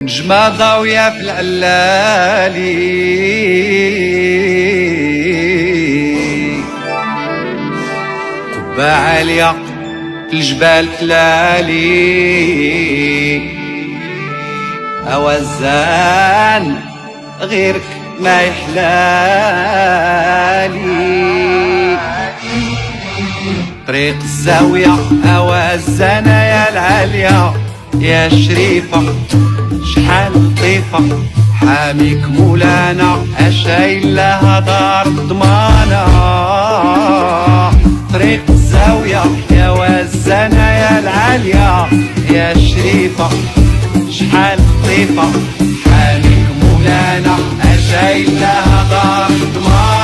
نجمة ضاوية في العلالي، قبة عالية في الجبال تلالي، أوزان غيرك ما يحلالي. طريق الزاوية أوزانة يا العالية يا شريفة، شحال لطيفة حاميك مولانا، أشايل لها دار الضمانة. طريق الزاوية يا وزانة يا العالية يا شريفة، شحال لطيفة حاميك مولانا، أشايل لها دار الضمانة.